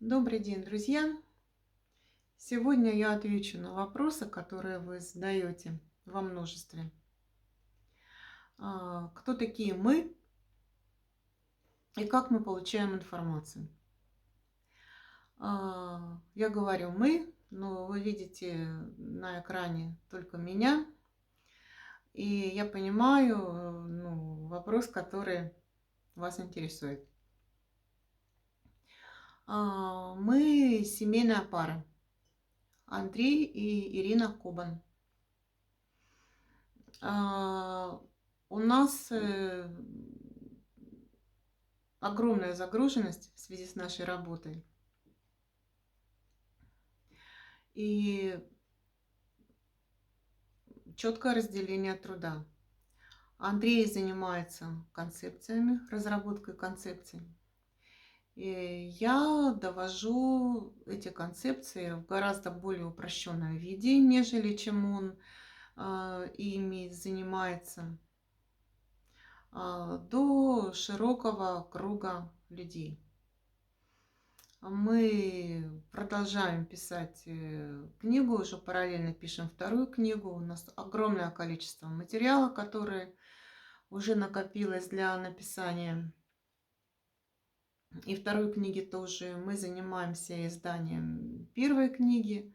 Добрый день, друзья! Сегодня я отвечу на вопросы, которые вы задаете во множестве. Кто такие мы и как мы получаем информацию? Я говорю «мы», но вы видите на экране только меня, и я понимаю вопрос, который вас интересует. Мы семейная пара. Андрей и Ирина Кубан. У нас огромная загруженность в связи с нашей работой. И четкое разделение труда. Андрей занимается концепциями, разработкой концепций. И я довожу эти концепции в гораздо более упрощенном виде, нежели чем он ими занимается, до широкого круга людей. Мы продолжаем писать книгу, уже параллельно пишем вторую книгу. У нас огромное количество материала, которое уже накопилось для написания. И второй книги тоже. Мы занимаемся изданием первой книги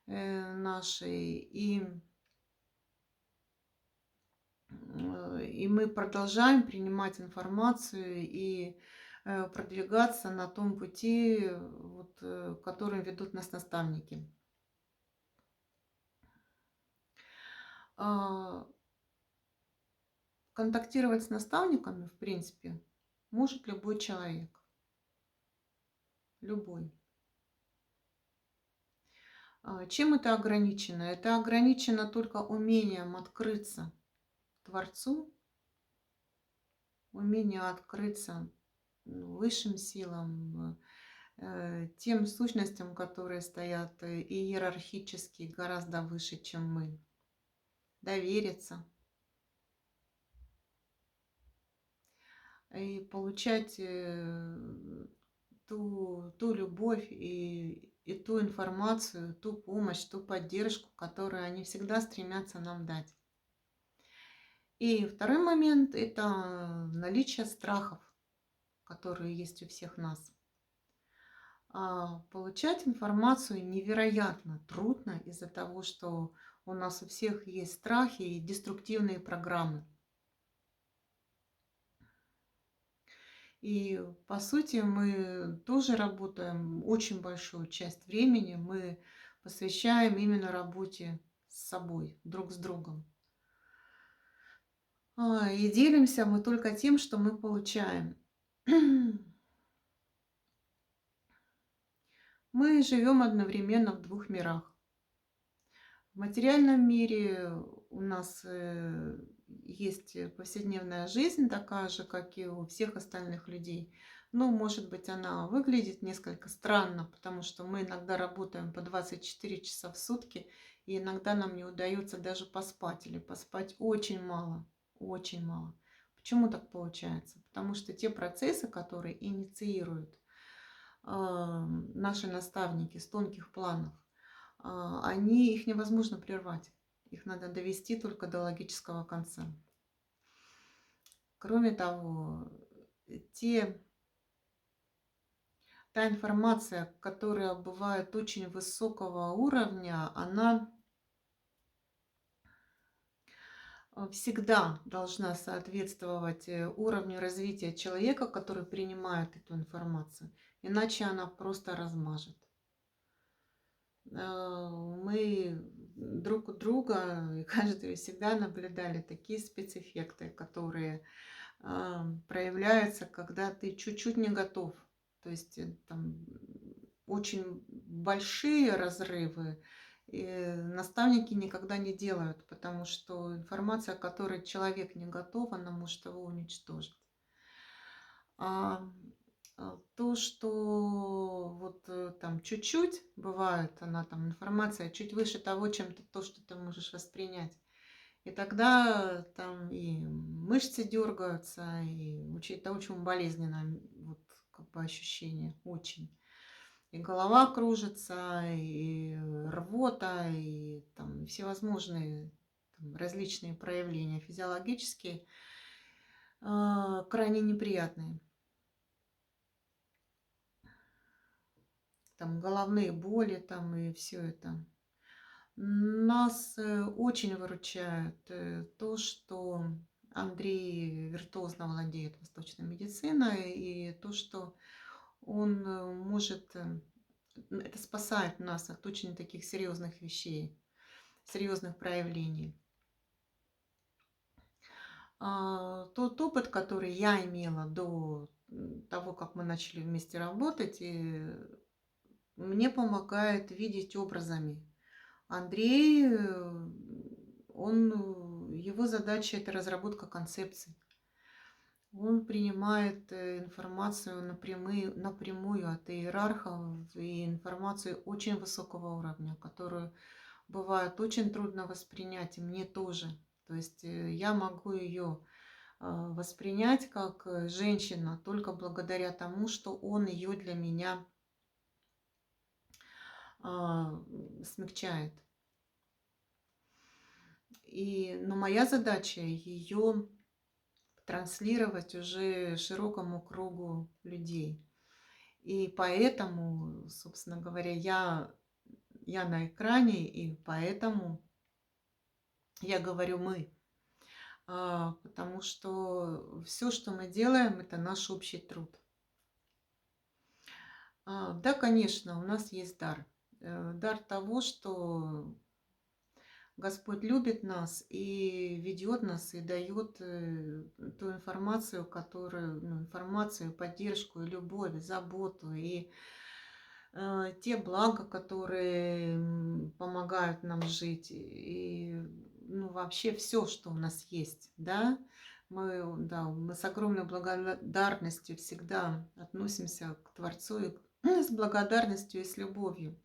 нашей. И мы продолжаем принимать информацию и продвигаться на том пути, которым ведут нас наставники. Контактировать с наставниками, в принципе, может любой человек. Любой. Чем это ограничено? Это ограничено только умением открыться Творцу, умением открыться высшим силам, тем сущностям, которые стоят иерархически гораздо выше, чем мы. Довериться и получать ту любовь и ту информацию, ту помощь, ту поддержку, которую они всегда стремятся нам дать. И второй момент – это наличие страхов, которые есть у всех нас. Получать информацию невероятно трудно из-за того, что у нас у всех есть страхи и деструктивные программы. И по сути мы тоже работаем, очень большую часть времени мы посвящаем именно работе с собой, друг с другом. И делимся мы только тем, что мы получаем. Мы живем одновременно в двух мирах. В материальном мире у нас есть повседневная жизнь, такая же, как и у всех остальных людей. Но, может быть, она выглядит несколько странно, потому что мы иногда работаем по 24 часа в сутки, и иногда нам не удается даже поспать, или поспать очень мало, очень мало. Почему так получается? Потому что те процессы, которые инициируют наши наставники с тонких планов, их невозможно прервать. Их надо довести только до логического конца. Кроме того, та информация, которая бывает очень высокого уровня, она всегда должна соответствовать уровню развития человека, который принимает эту информацию. Иначе она просто размажет. Мы друг у друга и каждый всегда наблюдали такие спецэффекты, которые проявляются, когда ты чуть-чуть не готов. То есть там очень большие разрывы наставники никогда не делают, потому что информация, к которой человек не готов, она может его уничтожить. То, что там чуть-чуть бывает, она там информация чуть выше того, чем то, что ты можешь воспринять. И тогда там и мышцы дергаются, и это очень болезненно, ощущение, очень. И голова кружится, и рвота, и там всевозможные там различные проявления физиологические, крайне неприятные. Там головные боли там и все это. Нас очень выручает то, что Андрей виртуозно владеет восточной медициной, и то, что он может, это спасает нас от очень таких серьезных вещей, серьезных проявлений. Тот опыт, который я имела до того, как мы начали вместе работать, и мне помогает видеть образами. Андрей, его задача — это разработка концепций. Он принимает информацию напрямую от иерархов и информацию очень высокого уровня, которую бывает очень трудно воспринять, и мне тоже. То есть я могу ее воспринять как женщина только благодаря тому, что он ее для меня смягчает. Но моя задача ее транслировать уже широкому кругу людей. И поэтому, собственно говоря, я на экране, и поэтому я говорю «мы». Потому что все, что мы делаем, это наш общий труд. Да, конечно, у нас есть дар. Дар того, что Господь любит нас и ведет нас, и дает ту информацию, информацию, поддержку, и любовь, и заботу, и те блага, которые помогают нам жить, и вообще все, что у нас есть, да. Мы с огромной благодарностью всегда относимся к Творцу, и с благодарностью и с любовью.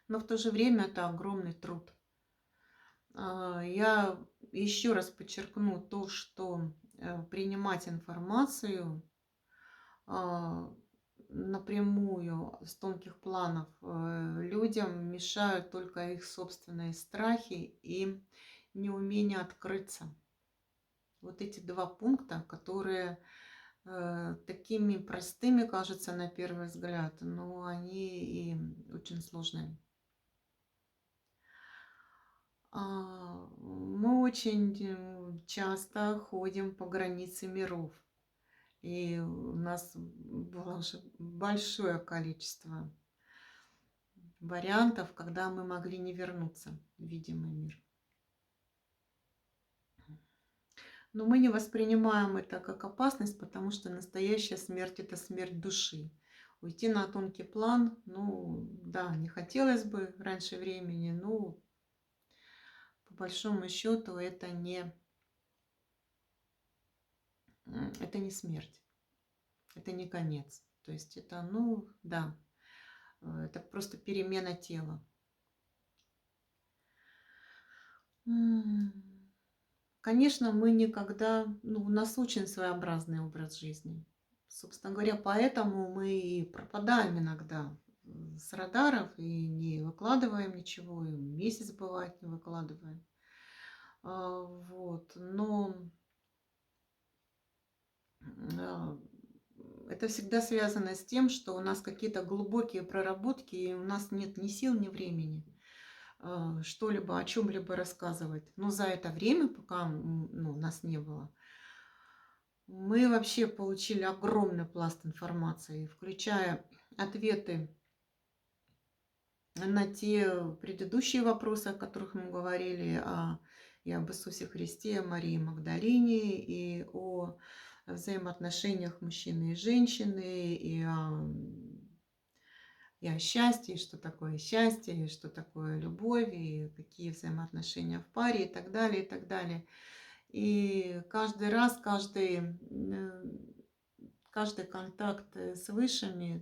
Но в то же время это огромный труд. Я еще раз подчеркну то, что принимать информацию напрямую с тонких планов людям мешают только их собственные страхи и неумение открыться. Вот эти два пункта, которые такими простыми кажутся на первый взгляд, но они и очень сложные. Мы очень часто ходим по границе миров. И у нас было уже большое количество вариантов, когда мы могли не вернуться в видимый мир. Но мы не воспринимаем это как опасность, потому что настоящая смерть — это смерть души. Уйти на тонкий план, да, не хотелось бы раньше времени, но по большому счету это не смерть, это не конец. То есть это, да, это просто перемена тела. Конечно, мы никогда, у нас очень своеобразный образ жизни. Собственно говоря, поэтому мы и пропадаем иногда с радаров и не выкладываем ничего, и месяц бывает не выкладываем. Вот. Но это всегда связано с тем, что у нас какие-то глубокие проработки, и у нас нет ни сил, ни времени что-либо, о чем-либо рассказывать. Но за это время, пока нас не было, мы вообще получили огромный пласт информации, включая ответы на те предыдущие вопросы, о которых мы говорили, и об Иисусе Христе, о Марии Магдалине, и о взаимоотношениях мужчины и женщины, и о счастье, и что такое счастье, и что такое любовь, и какие взаимоотношения в паре, и так далее, и так далее. И каждый раз, каждый контакт с высшими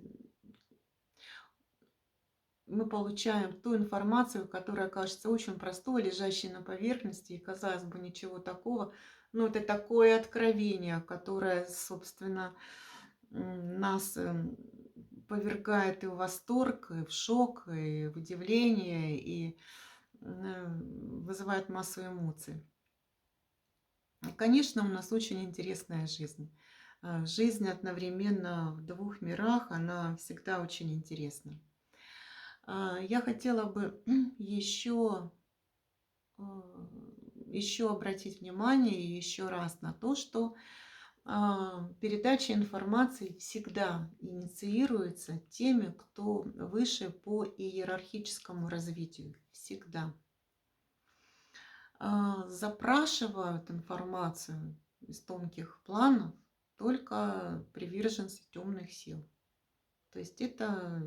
мы получаем ту информацию, которая кажется очень простой, лежащей на поверхности, и, казалось бы, ничего такого. Но это такое откровение, которое, собственно, нас повергает и в восторг, и в шок, и в удивление, и вызывает массу эмоций. Конечно, у нас очень интересная жизнь. Жизнь одновременно в двух мирах, она всегда очень интересна. Я хотела бы еще обратить внимание и еще раз на то, что передача информации всегда инициируется теми, кто выше по иерархическому развитию. Всегда. Запрашивают информацию из тонких планов только приверженцы темных сил. То есть это,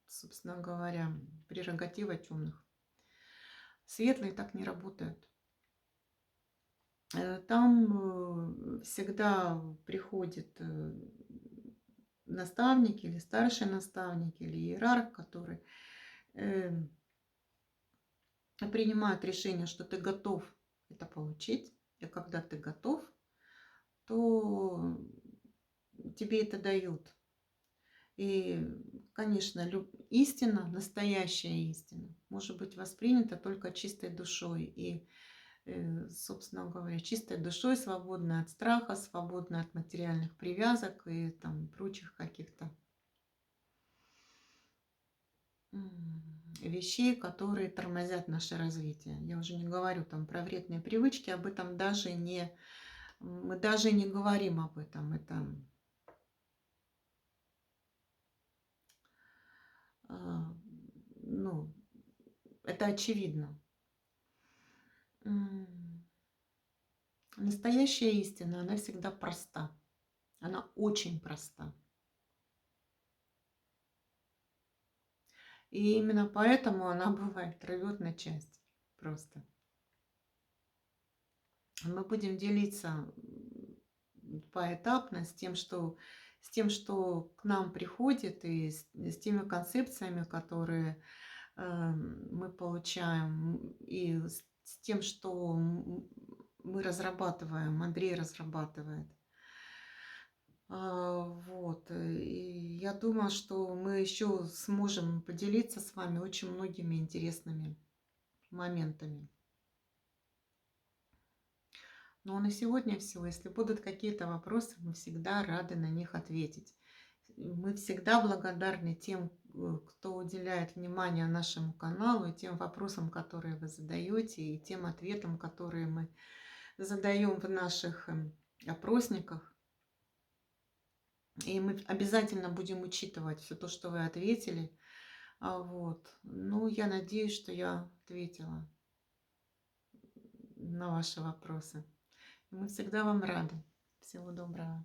собственно говоря, прерогатива темных. Светлые так не работают. Там всегда приходит наставник или старший наставник или иерарх, который принимает решение, что ты готов это получить, и когда ты готов, то тебе это дают. И, конечно, истина, настоящая истина, может быть воспринята только чистой душой. И, собственно говоря, чистой душой, свободной от страха, свободной от материальных привязок и там прочих каких-то вещей, которые тормозят наше развитие. Я уже не говорю там про вредные привычки, об этом мы даже не говорим об этом. Это, ну, это очевидно. Настоящая истина, она всегда проста. Она очень проста. И именно поэтому она бывает рвет на части. Просто. Мы будем делиться поэтапно с тем, что к нам приходит, и с теми концепциями, которые мы получаем, и с тем, что мы разрабатываем, Андрей разрабатывает. Вот. И я думаю, что мы еще сможем поделиться с вами очень многими интересными моментами. Ну а на сегодня все. Если будут какие-то вопросы, мы всегда рады на них ответить. Мы всегда благодарны тем, кто уделяет внимание нашему каналу, и тем вопросам, которые вы задаете, и тем ответам, которые мы задаем в наших опросниках. И мы обязательно будем учитывать все то, что вы ответили. Вот. Ну, я надеюсь, что я ответила на ваши вопросы. Мы всегда вам рады. Всего доброго.